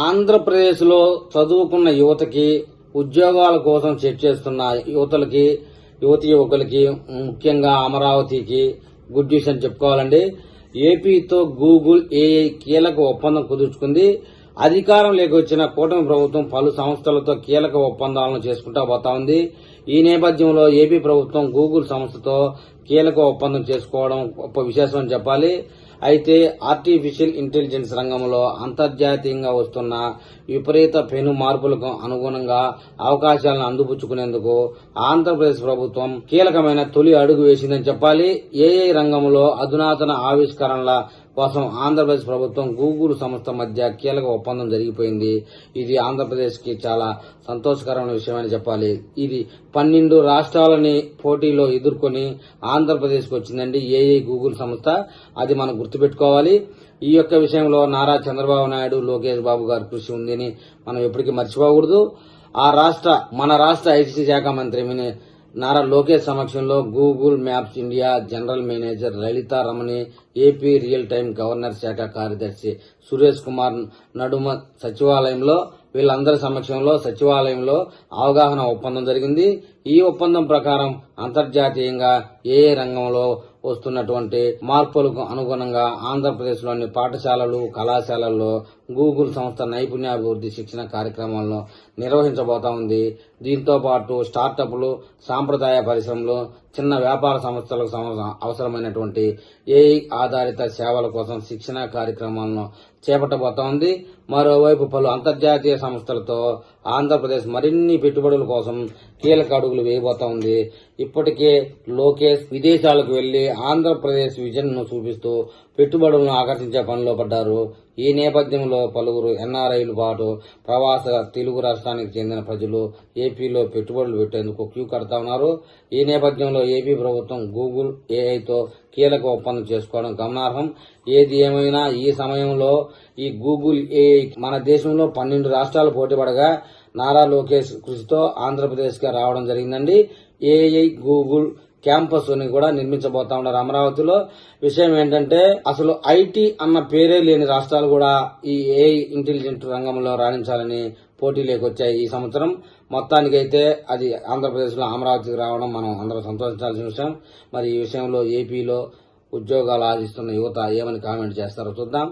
ఆంధ్రప్రదేశ్లో చదువుకున్న యువతకి ఉద్యోగాల కోసం సెట్ చేస్తున్న యువకులకి ముఖ్యంగా అమరావతికి గుడ్ న్యూస్ అని చెప్పుకోవాలండి. ఏపీతో గూగుల్ ఏఐ కీలక ఒప్పందం కుదుర్చుకుంది. అధికారం లేకొచ్చిన కూటమి ప్రభుత్వం పలు సంస్థలతో కీలక ఒప్పందాలను చేసుకుంటా పోతా ఉంది. ఈ నేపథ్యంలో ఏపీ ప్రభుత్వం గూగుల్ సంస్థతో కీలక ఒప్పందం చేసుకోవడం గొప్ప విశేషం అని చెప్పాలి. అయితే ఆర్టిఫిషియల్ ఇంటెలిజెన్స్ రంగంలో అంతర్జాతీయంగా వస్తున్న విపరీత పెను మార్పులకు అనుగుణంగా అవకాశాలను అందిపుచ్చుకునేందుకు ఆంధ్రప్రదేశ్ ప్రభుత్వం కీలకమైన తొలి అడుగు వేసిందని చెప్పాలి. ఏఐ రంగంలో అధునాతన ఆవిష్కరణల కోసం ఆంధ్రప్రదేశ్ ప్రభుత్వం గూగుల్ సంస్థ మధ్య కీలక ఒప్పందం జరిగిపోయింది. ఇది ఆంధ్రప్రదేశ్ కి చాలా సంతోషకరమైన విషయమని చెప్పాలి. ఇది 12 రాష్ట్రాలని పోటీలో ఎదుర్కొని ఆంధ్రప్రదేశ్ కు వచ్చిందండి ఏఐ గూగుల్ సంస్థ. అది మనం గుర్తుపెట్టుకోవాలి. ఈ యొక్క విషయంలో నారా చంద్రబాబు నాయుడు, లోకేష్ బాబు గారి కృషి ఉందని మనం ఎప్పటికీ మర్చిపోకూడదు. మన రాష్ట్ర ఐటీ శాఖ మంత్రి నారా లోకేష్ సమక్షంలో Google Maps India general manager Lalitha Ramani, AP real time governor శాఖ కార్యదర్శి సురేష్ కుమార్ నడుమ వీళ్ళందరి సమక్షంలో సచివాలయంలో అవగాహన ఒప్పందం జరిగింది. ఈ ఒప్పందం ప్రకారం అంతర్జాతీయంగా ఏఐ రంగంలో వస్తున్నటువంటి మార్పులకు అనుగుణంగా ఆంధ్రప్రదేశ్లోని పాఠశాలలు, కళాశాలల్లో గూగుల్ సంస్థ నైపుణ్యాభివృద్ధి శిక్షణ కార్యక్రమాలను నిర్వహించబోతా ఉంది. దీంతో పాటు స్టార్టప్లు, సాంప్రదాయ పరిశ్రమలు, చిన్న వ్యాపార సంస్థలకు అవసరమైనటువంటి ఏఐ ఆధారిత సేవల కోసం శిక్షణ కార్యక్రమాలను చేపట్టబోతా ఉంది. మరోవైపు పలు అంతర్జాతీయ సంస్థలతో ఆంధ్రప్రదేశ్ మరిన్ని పెట్టుబడుల కోసం కీలక అడుగులు వేయబోతా ఉంది. ఇప్పటికే లోకేష్ విదేశాలకు వెళ్లి ఆంధ్రప్రదేశ్ విజన్ ను చూపిస్తూ పెట్టుబడులను ఆకర్షించే పనిలో పడ్డారు. ఈ నేపథ్యంలో పలువురు ఎన్ఆర్ఐలు పాటు ప్రవాస తెలుగు రాష్ట్రానికి చెందిన ప్రజలు ఏపీలో పెట్టుబడులు పెట్టేందుకు క్యూ కడతా ఉన్నారు. ఈ నేపథ్యంలో ఏపీ ప్రభుత్వం గూగుల్ ఏఐతో కీలక ఒప్పందం చేసుకోవడం గమనార్హం. ఏది ఏమైనా ఈ సమయంలో ఈ గూగుల్ ఏఐ మన దేశంలో 12 రాష్ట్రాలు పోటీపడగా నారా లోకేష్ కృషితో ఆంధ్రప్రదేశ్ గా రావడం జరిగిందండి. ఏఐ గూగుల్ క్యాంపస్ ని కూడా నిర్మించబోతా ఉన్నారు అమరావతిలో. విషయం ఏంటంటే అసలు ఐటీ అన్న పేరే లేని రాష్ట్రాలు కూడా ఈ ఏఐ ఇంటెలిజెంట్ రంగంలో రాణించాలని పోటీలోకి వచ్చాయి ఈ సంవత్సరం. మొత్తానికైతే అది ఆంధ్రప్రదేశ్ లో అమరావతికి రావడం మనం అందరం సంతోషించాల్సిన విషయం. మరి ఈ విషయంలో ఏపీలో ఉద్యోగాలు ఆశిస్తున్న యువత ఏమని కామెంట్ చేస్తారో చూద్దాం.